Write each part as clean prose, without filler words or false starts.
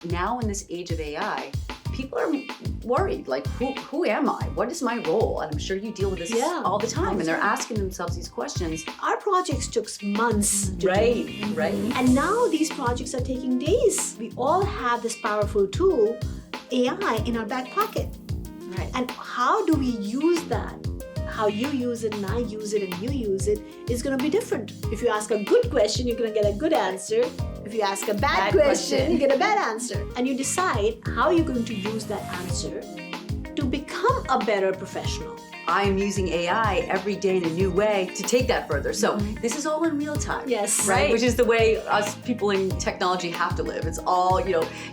Now in this age of AI, people are worried, like, who am I? What is my role? And I'm sure you deal with this all the time, and they're asking themselves these questions. Our projects took months to do. Right. And now these projects are taking days. We all have this powerful tool, AI, in our back pocket. Right. And how do we use that? How you use it and I use it and you use it is going to be different. If you ask a good question, you're going to get a good answer. If you ask a bad question, you get a bad answer. And you decide how you're going to use that answer to become a better professional. I am using AI every day in a new way to take that further. So this is all in real time. Yes. Right? Which is the way us people in technology have to live. It's all,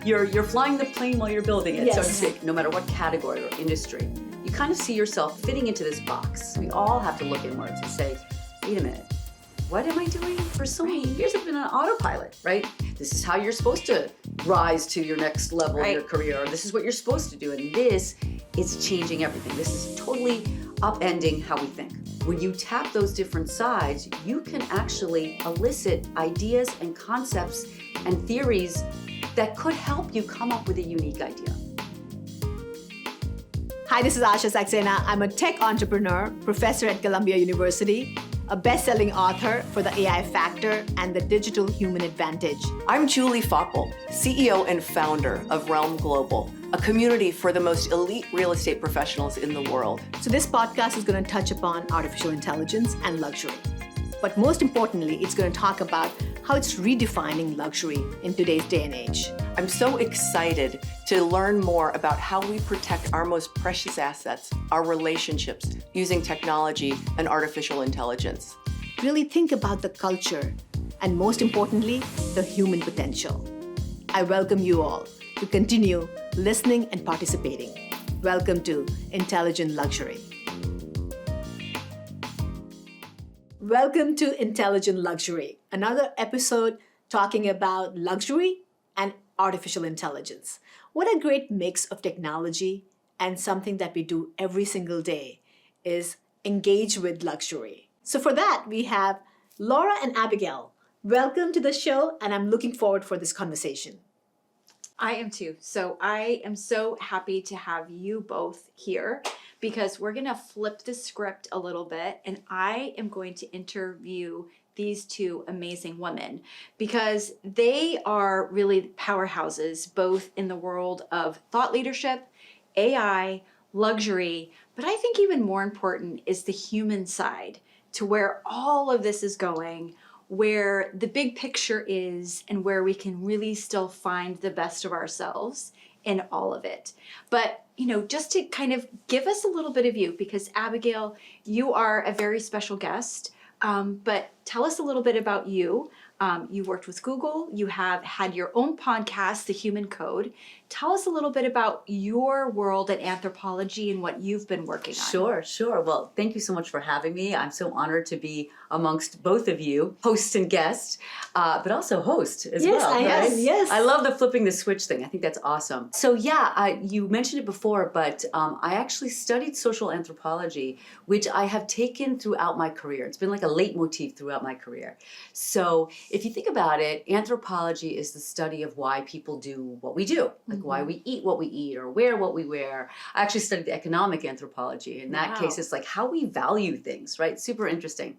you're flying the plane while you're building it, so to speak, no matter what category or industry. You kind of see yourself fitting into this box. We all have to look inwards and say, wait a minute, what am I doing? For so many years I've been on autopilot, right? This is how you're supposed to rise to your next level in your career, or this is what you're supposed to do, and this is changing everything. This is totally upending how we think. When you tap those different sides, you can actually elicit ideas and concepts and theories that could help you come up with a unique idea. Hi, this is Asha Saxena. I'm a tech entrepreneur, professor at Columbia University, a best-selling author for The AI Factor and The Digital Human Advantage. I'm 𝗶𝘁𝘁, CEO and founder of Realm Global, a community for the most elite real estate professionals in the world. So this podcast is going to touch upon artificial intelligence and luxury. But most importantly, it's going to talk about how it's redefining luxury in today's day and age. I'm so excited to learn more about how we protect our most precious assets, our relationships, using technology and artificial intelligence. Really think about the culture and, most importantly, the human potential. I welcome you all to continue listening and participating. Welcome to Intelligent Luxury. Welcome to Intelligent Luxury, another episode talking about luxury and artificial intelligence. What a great mix of technology and something that we do every single day is engage with luxury. So for that, we have Laura and Abigail. Welcome to the show, and I'm looking forward for this conversation. I am too. So I am so happy to have you both here because we're going to flip the script a little bit, and I am going to interview these two amazing women because they are really powerhouses both in the world of thought leadership, AI, luxury, but I think even more important is the human side to where all of this is going, where the big picture is, and where we can really still find the best of ourselves in all of it. But, just to kind of give us a little bit of you, because Abigail, you are a very special guest, but tell us a little bit about you. You worked with Google, you have had your own podcast, The Human Code. Tell us a little bit about your world at Anthropology and what you've been working on. Sure. Well, thank you so much for having me. I'm so honored to be amongst both of you, host and guest, but also host as well. Yes. I love the flipping the switch thing. I think that's awesome. So you mentioned it before, but I actually studied social anthropology, which I have taken throughout my career. It's been like a leitmotif throughout my career. So if you think about it, anthropology is the study of why people do what we do, like why we eat what we eat or wear what we wear. I actually studied economic anthropology. In that case, it's like how we value things, right? Super interesting.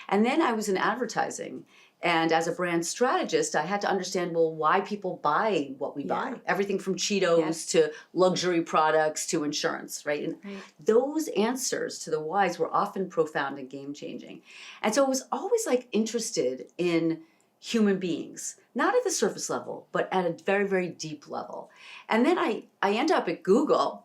And then I was in advertising. And as a brand strategist, I had to understand, why people buy what we buy. Everything from Cheetos to luxury products to insurance, right? And those answers to the whys were often profound and game-changing. And so I was always interested in human beings, not at the surface level, but at a very, very deep level. And then I end up at Google,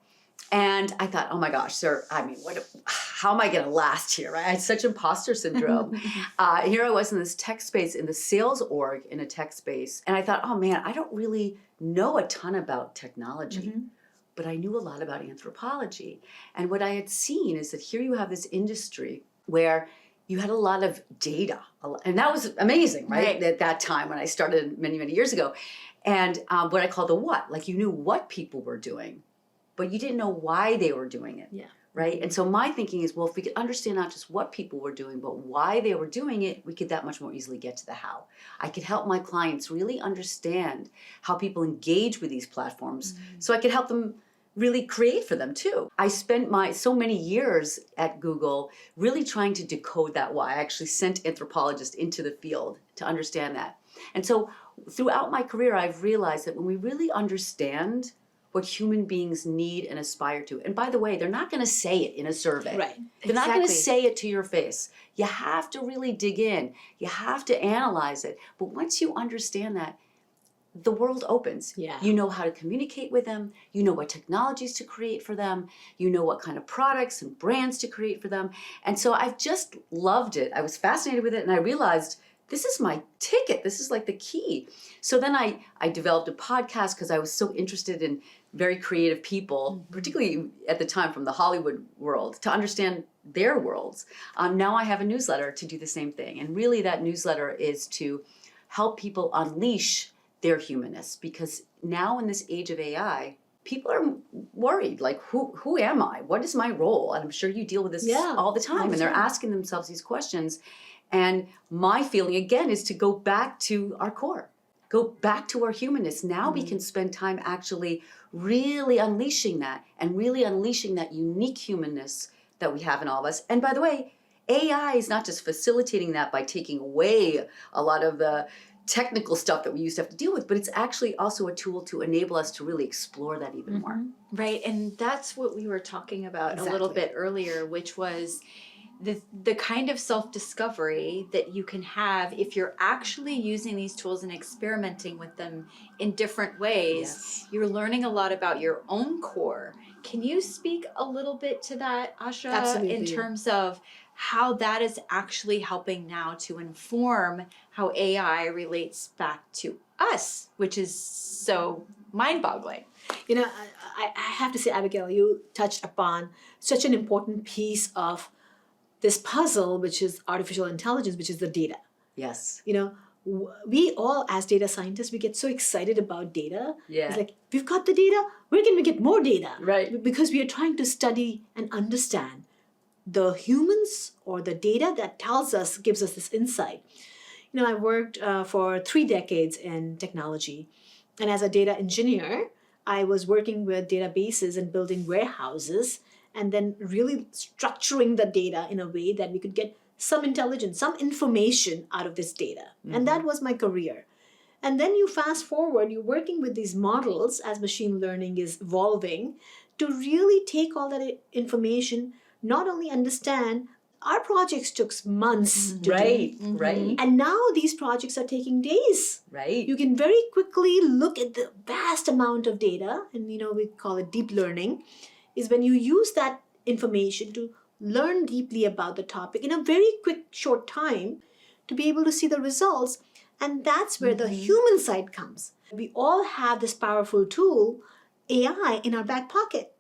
and I thought, oh my gosh, sir, how am I going to last here, right? I had such imposter syndrome. Here I was in this tech space, in the sales org in a tech space, and I thought, oh man, I don't really know a ton about technology, but I knew a lot about anthropology. And what I had seen is that here you have this industry where you had a lot of data, and that was amazing, right? At that time when I started many, many years ago. And what I call the what, you knew what people were doing, but you didn't know why they were doing it. right? And so my thinking is, well, if we could understand not just what people were doing, but why they were doing it, we could that much more easily get to the how. I could help my clients really understand how people engage with these platforms, so I could help them really create for them too. I spent so many years at Google really trying to decode that why. I actually sent anthropologists into the field to understand that. And so throughout my career, I've realized that when we really understand what human beings need and aspire to, and by the way, they're not going to say it in a survey. Right. They're not going to Exactly. say it to your face. You have to really dig in. You have to analyze it. But once you understand that, the world opens. Yeah. You know how to communicate with them. You know what technologies to create for them. You know what kind of products and brands to create for them. And so I've just loved it. I was fascinated with it, and I realized this is my ticket. This is like the key. So then I developed a podcast because I was so interested in very creative people, particularly at the time from the Hollywood world, to understand their worlds. Now I have a newsletter to do the same thing. And really that newsletter is to help people unleash their humanness, because now in this age of AI, people are worried, like, who am I? What is my role? And I'm sure you deal with this all the time. And they're asking themselves these questions. And my feeling, again, is to go back to our core, go back to our humanness. Now we can spend time actually really unleashing that, and really unleashing that unique humanness that we have in all of us. And by the way, AI is not just facilitating that by taking away a lot of the technical stuff that we used to have to deal with, but it's actually also a tool to enable us to really explore that even more. Right, and that's what we were talking about a little bit earlier, which was the kind of self-discovery that you can have if you're actually using these tools and experimenting with them in different ways. Yes. You're learning a lot about your own core. Can you speak a little bit to that, Asha, Absolutely. in terms of how that is actually helping now to inform how AI relates back to us, which is so mind-boggling? You know, I have to say, Abigail, you touched upon such an important piece of this puzzle, which is artificial intelligence, which is the data. Yes. You know, we all, as data scientists, we get so excited about data. Yeah. It's like, we've got the data, where can we get more data? Right. Because we are trying to study and understand the humans or the data that tells us, gives us this insight. You know, I worked for 3 decades in technology. And as a data engineer, I was working with databases and building warehouses, and then really structuring the data in a way that we could get some intelligence, some information out of this data. And that was my career. And then you fast forward, you're working with these models as machine learning is evolving to really take all that information, not only understand, our projects took months to do. Right. And now these projects are taking days. Right. You can very quickly look at the vast amount of data, and you know, we call it deep learning, is when you use that information to learn deeply about the topic in a very quick, short time to be able to see the results. And that's where the human side comes. We all have this powerful tool, AI, in our back pocket.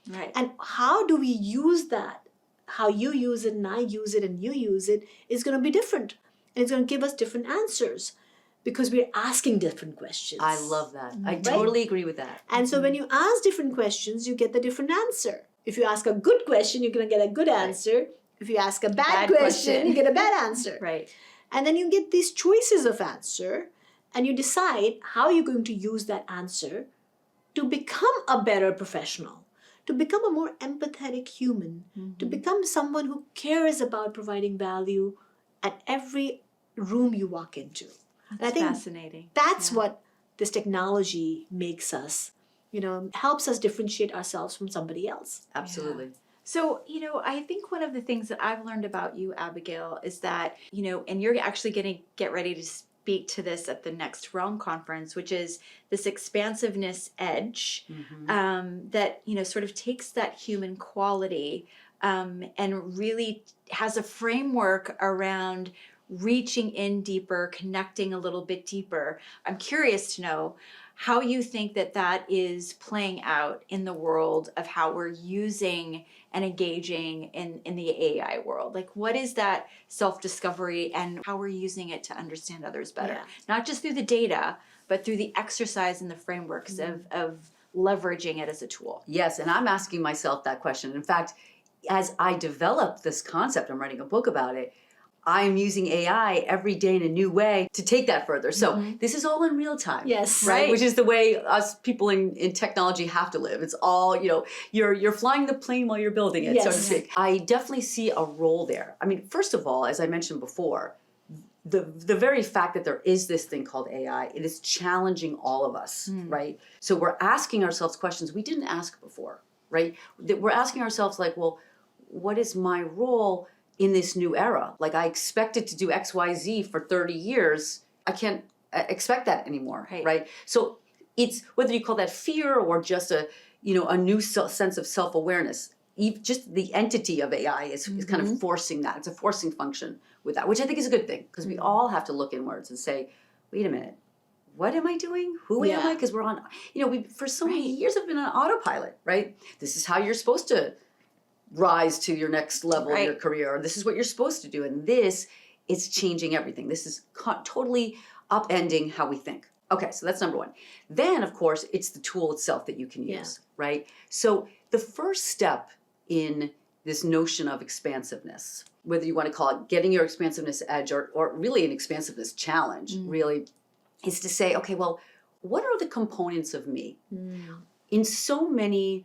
Right. And how do we use that? How you use it and I use it and you use it is going to be different. And it's going to give us different answers because we're asking different questions. I love that. I totally agree with that. And so when you ask different questions, you get the different answer. If you ask a good question, you're going to get a good answer. If you ask a bad question, you get a bad answer. Right. And then you get these choices of answer, and you decide how you're going to use that answer to become a better professional, to become a more empathetic human, to become someone who cares about providing value at every room you walk into. And I think Fascinating. that's what this technology makes us, you know, helps us differentiate ourselves from somebody else. Absolutely. So, you know, I think one of the things that I've learned about you, Abigail, is that, you know, and you're actually going to get ready to speak to this at the next Realm conference, which is this expansiveness edge that, you know, sort of takes that human quality and really has a framework around reaching in deeper, connecting a little bit deeper. I'm curious to know how you think that that is playing out in the world of how we're using and engaging in the AI world. Like, what is that self-discovery and how we're using it to understand others better? Yeah. Not just through the data, but through the exercise and the frameworks of leveraging it as a tool. Yes, and I'm asking myself that question. In fact, as I develop this concept, I'm writing a book about it, I'm using AI every day in a new way to take that further. So this is all in real time. Yes. Right? Which is the way us people in technology have to live. It's all, you're flying the plane while you're building it, so to Yes. speak. I definitely see a role there. I mean, first of all, as I mentioned before, the very fact that there is this thing called AI, it is challenging all of us, right? So we're asking ourselves questions we didn't ask before, right? That we're asking ourselves like, well, what is my role in this new era? Like, I expected to do XYZ for 30 years. I can't expect that anymore, right? So it's, whether you call that fear or just a new sense of self-awareness, just the entity of AI is kind of forcing that. It's a forcing function with that, which I think is a good thing, because we all have to look inwards and say, wait a minute, what am I doing? Who am I? Because we're on, we for so many years have been on autopilot, right? This is how you're supposed to rise to your next level in your career, or this is what you're supposed to do, and this is changing everything. This is totally upending how we think. Okay, so that's number one. Then, of course, it's the tool itself that you can use, right? So the first step in this notion of expansiveness, whether you want to call it getting your expansiveness edge or really an expansiveness challenge, really, is to say, okay, well, what are the components of me? In so many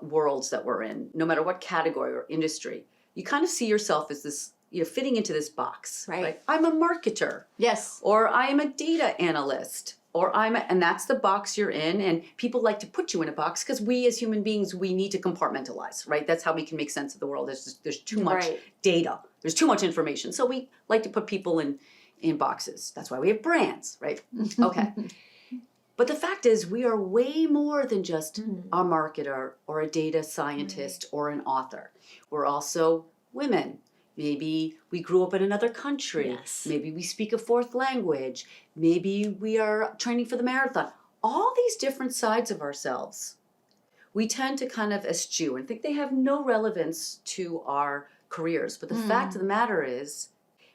worlds that we're in, no matter what category or industry, you kind of see yourself as this, fitting into this box, right? I'm a marketer. Yes. Or I am a data analyst. Or and that's the box you're in, and people like to put you in a box because we as human beings, we need to compartmentalize, right? That's how we can make sense of the world. There's too much data. There's too much information. So we like to put people in boxes. That's why we have brands, right? Okay. But the fact is, we are way more than just a marketer or a data scientist or an author. We're also women. Maybe we grew up in another country. Yes. Maybe we speak a fourth language. Maybe we are training for the marathon. All these different sides of ourselves, we tend to kind of eschew and think they have no relevance to our careers. But the fact of the matter is,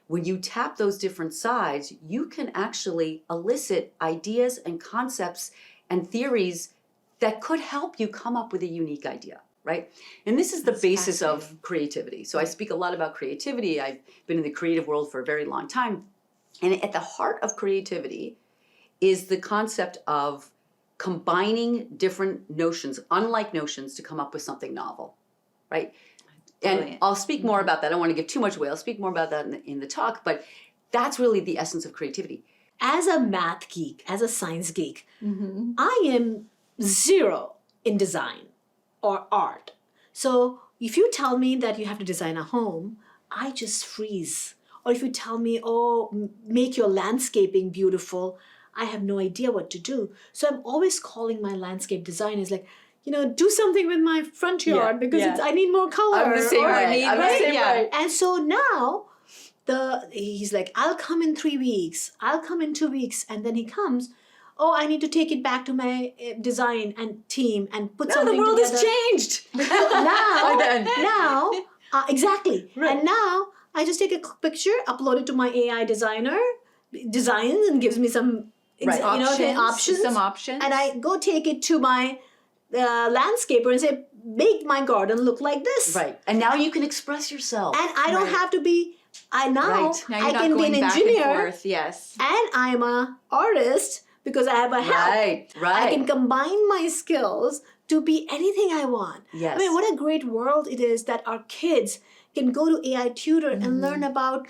when you tap those different sides, you can actually elicit ideas and concepts and theories that could help you come up with a unique idea, right? And this is the basis of creativity. So I speak a lot about creativity. I've been in the creative world for a very long time. And at the heart of creativity is the concept of combining different notions, unlike notions, to come up with something novel, right? And I'll speak more about that. I don't want to give too much away. I'll speak more about that in the talk, but that's really the essence of creativity. As a math geek, as a science geek, I am zero in design or art. So if you tell me that you have to design a home, I just freeze. Or if you tell me, make your landscaping beautiful, I have no idea what to do. So I'm always calling my landscape designers like, do something with my front yard because I need more color. I'm the same way. And so now he's like, I'll come in 3 weeks. I'll come in 2 weeks. And then he comes, I need to take it back to my design and team and put something together. The world has changed. Now, exactly. Right. And now I just take a picture, upload it to my AI designs and gives me some options. Some options. And I go take it to my landscaper and say, make my garden look like this. Right. And now you can express yourself. And I don't have to be, Now I can be an engineer. Yes. And I'm an artist because I have a help. Right. I can combine my skills to be anything I want. Yes. I mean, what a great world it is that our kids can go to AI Tutor and learn about,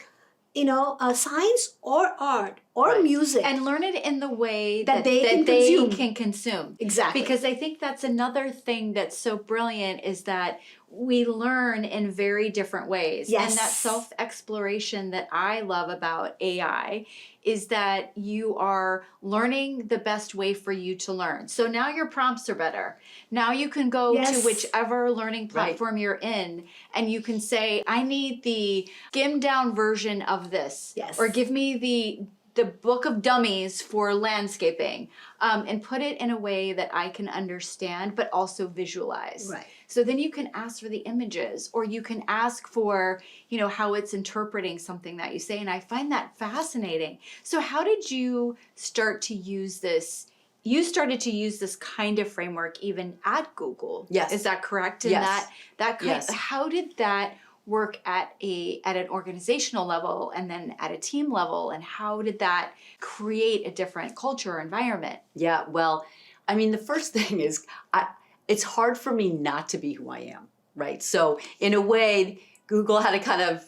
science or art or music. And learn it in the way that they can consume. Exactly. Because I think that's another thing that's so brilliant is that we learn in very different ways. Yes. And that self-exploration that I love about AI is that you are learning the best way for you to learn. So now your prompts are better. Now you can go to whichever learning platform you're in and you can say, I need the skimmed down version of this. Yes. Or give me the book of dummies for landscaping, and put it in a way that I can understand, but also visualize. Right. So then you can ask for the images, or you can ask for, how it's interpreting something that you say. And I find that fascinating. So how did you start to use this, you started to use this kind of framework even at Google. Yes. Is that correct? And Yes. that kind Yes. how did that work at an organizational level and then at a team level, and how did that create a different culture or environment? Yeah, well, I mean, the first thing is it's hard for me not to be who I am, right? So in a way, Google had to kind of,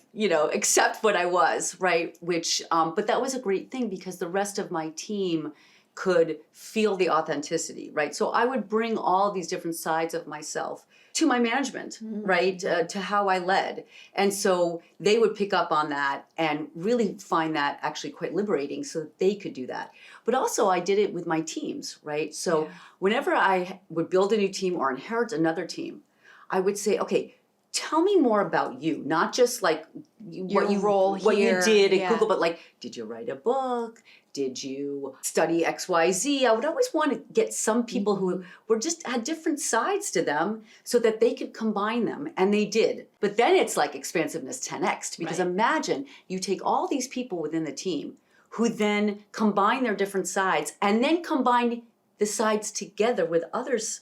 accept what I was, right? Which, but that was a great thing because the rest of my team could feel the authenticity, right? So I would bring all these different sides of myself to my management, right? To how I led. And so they would pick up on that and really find that actually quite liberating so that they could do that. But also I did it with my teams, right? So whenever I would build a new team or inherit another team, I would say, okay, tell me more about you, not just like what you did at Google, but like, did you write a book? Did you study XYZ? I would always want to get some people who were just had different sides to them so that they could combine them, and they did. But then it's like expansiveness 10x, because imagine you take all these people within the team who then combine their different sides and then combine the sides together with others'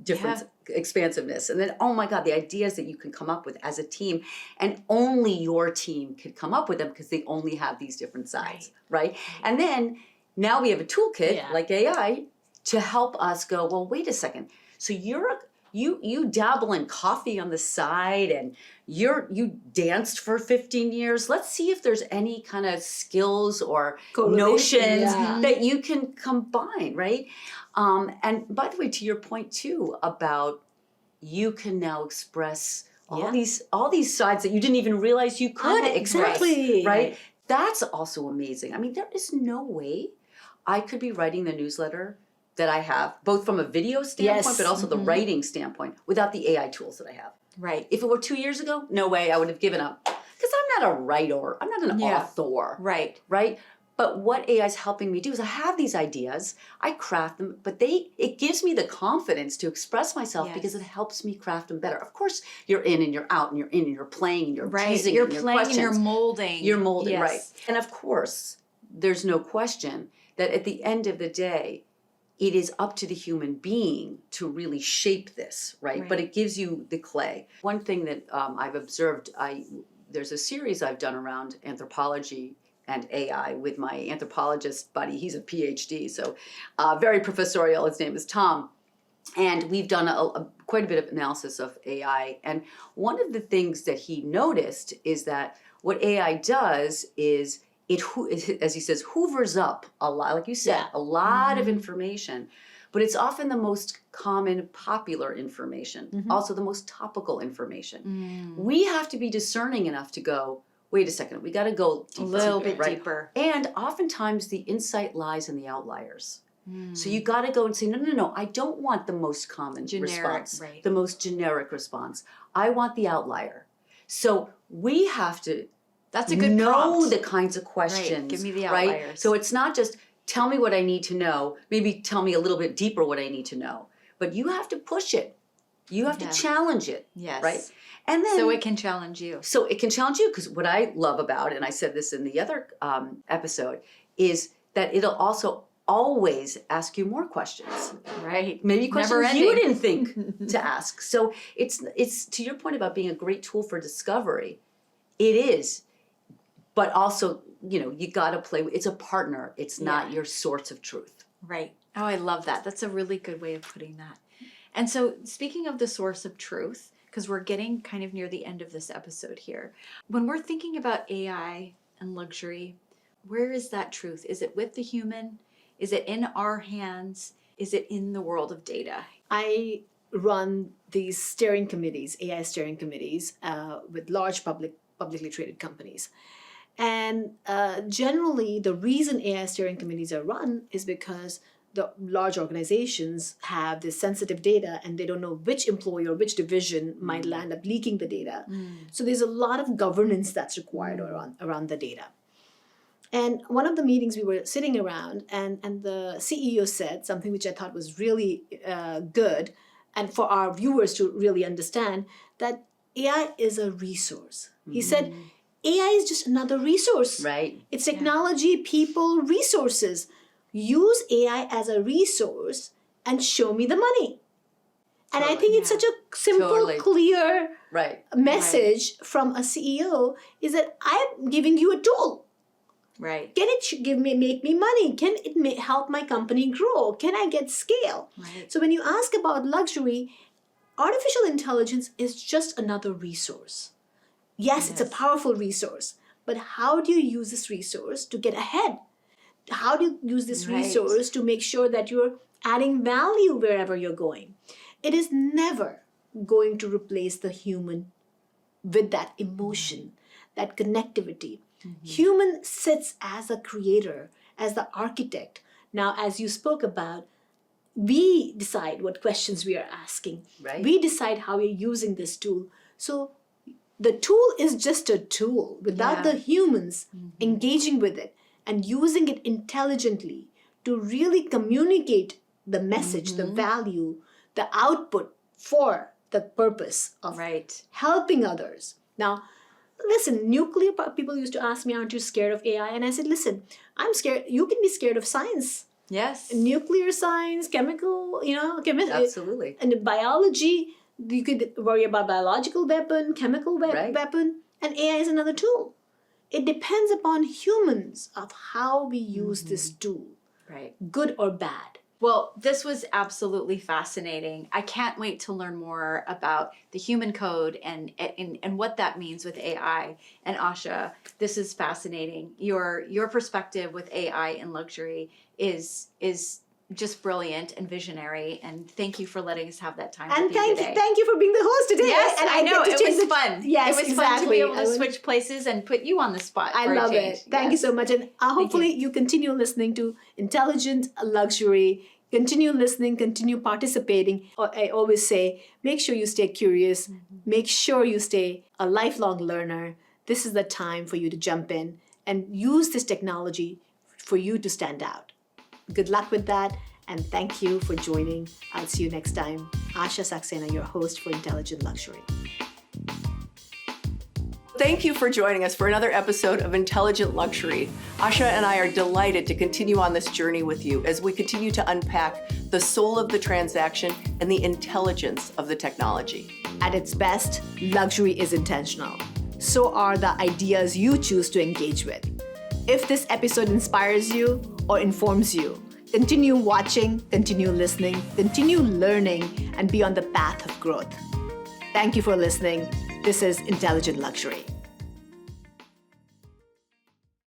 different expansiveness. And then, oh my God, the ideas that you can come up with as a team, and only your team could come up with them because they only have these different sides, right? And then now we have a toolkit like AI to help us go, well, wait a second. So you dabble in coffee on the side and you danced for 15 years. Let's see if there's any kind of skills or notions that you can combine, right? And by the way, to your point too about you can now express all these sides that you didn't even realize you could express, right? That's also amazing. I mean, there is no way I could be writing the newsletter that I have, both from a video standpoint, but also the writing standpoint, without the AI tools that I have. Right. If it were 2 years ago, no way, I would have given up. Because I'm not a writer, I'm not an author. Right? But what AI is helping me do is I have these ideas, I craft them, but it gives me the confidence to express myself because it helps me craft them better. Of course, you're in and you're out and you're in and you're playing and you're teasing You're and you're playing questions. and you're molding. You're molding, right. And of course, there's no question that at the end of the day, it is up to the human being to really shape this, right? But it gives you the clay. One thing that I've observed, there's a series I've done around anthropology and AI with my anthropologist buddy. He's a PhD, so very professorial. His name is Tom. And we've done quite a bit of analysis of AI. And one of the things that he noticed is that what AI does is as he says, hoovers up a lot, like you said, a lot of information, but it's often the most common, popular information, also the most topical information. We have to be discerning enough to go, wait a second, we got to go deeper, a little bit deeper. And oftentimes the insight lies in the outliers. So you got to go and say, no, I don't want the most common response, the most generic response. I want the outlier. So we have to That's a good know prompt. the kinds of questions. Right. Give me the outliers. Right? So it's not just tell me what I need to know, maybe tell me a little bit deeper what I need to know. But you have to push it. You have to challenge it. Yes. Right? And then so it can challenge you. So it can challenge you, because what I love about, and I said this in the other episode, is that it'll also always ask you more questions. Right. Maybe questions Never-ending. you didn't think to ask. So it's to your point about being a great tool for discovery. It is. But also, you got to play. It's a partner. It's not your source of truth. Right. Oh, I love that. That's a really good way of putting that. And so speaking of the source of truth, because we're getting kind of near the end of this episode here, when we're thinking about AI and luxury, where is that truth? Is it with the human? Is it in our hands? Is it in the world of data? I run these steering committees, AI steering committees, with large publicly traded companies. And generally, the reason AI steering committees are run is because the large organizations have this sensitive data and they don't know which employee or which division might land up leaking the data. So there's a lot of governance that's required around the data. And one of the meetings we were sitting around, and the CEO said something which I thought was really good, and for our viewers to really understand, that AI is a resource. He said, AI is just another resource. Right. It's technology, people, resources. use AI as a resource and show me the money. And I think it's such a simple, Totally. clear Right. message from a CEO is that I'm giving you a tool. Right. Can it make me money? Can it help my company grow? Can I get scale? Right. So when you ask about luxury, artificial intelligence is just another resource. Yes, it's a powerful resource, but how do you use this resource to get ahead? How do you use this Right. resource to make sure that you're adding value wherever you're going? It is never going to replace the human with that emotion, that connectivity. Human sits as a creator, as the architect. Now, as you spoke about, we decide what questions we are asking. Right. We decide how we're using this tool. So the tool is just a tool without Yeah. the humans engaging with it and using it intelligently to really communicate the message, the value, the output for the purpose of Right. helping others. Now, listen, nuclear people used to ask me, aren't you scared of AI? And I said, listen, I'm scared. You can be scared of science. Yes. Nuclear science, chemical, Absolutely. and biology, you could worry about biological weapon, chemical Right. weapon, and AI is another tool. It depends upon humans of how we use this tool, Right. good or bad. Well, this was absolutely fascinating. I can't wait to learn more about the human code and what that means with AI. And Asha, this is fascinating. Your perspective with AI and luxury is just brilliant and visionary. And thank you for letting us have that time And with you today. thank you for being the host today. Yes, and I know. get to It was change fun. Yes, it was exactly. fun to be able I to would- switch places and put you on the spot. I for a love change. it. Thank you so much. And hopefully you continue listening to Intelligent Luxury. Continue listening, continue participating. I always say, make sure you stay curious. Make sure you stay a lifelong learner. This is the time for you to jump in and use this technology for you to stand out. Good luck with that. And thank you for joining. I'll see you next time. Asha Saxena, your host for Intelligent Luxury. Thank you for joining us for another episode of Intelligent Luxury. Asha and I are delighted to continue on this journey with you as we continue to unpack the soul of the transaction and the intelligence of the technology. At its best, luxury is intentional. So are the ideas you choose to engage with. If this episode inspires you or informs you, continue watching, continue listening, continue learning, and be on the path of growth. Thank you for listening. This is Intelligent Luxury.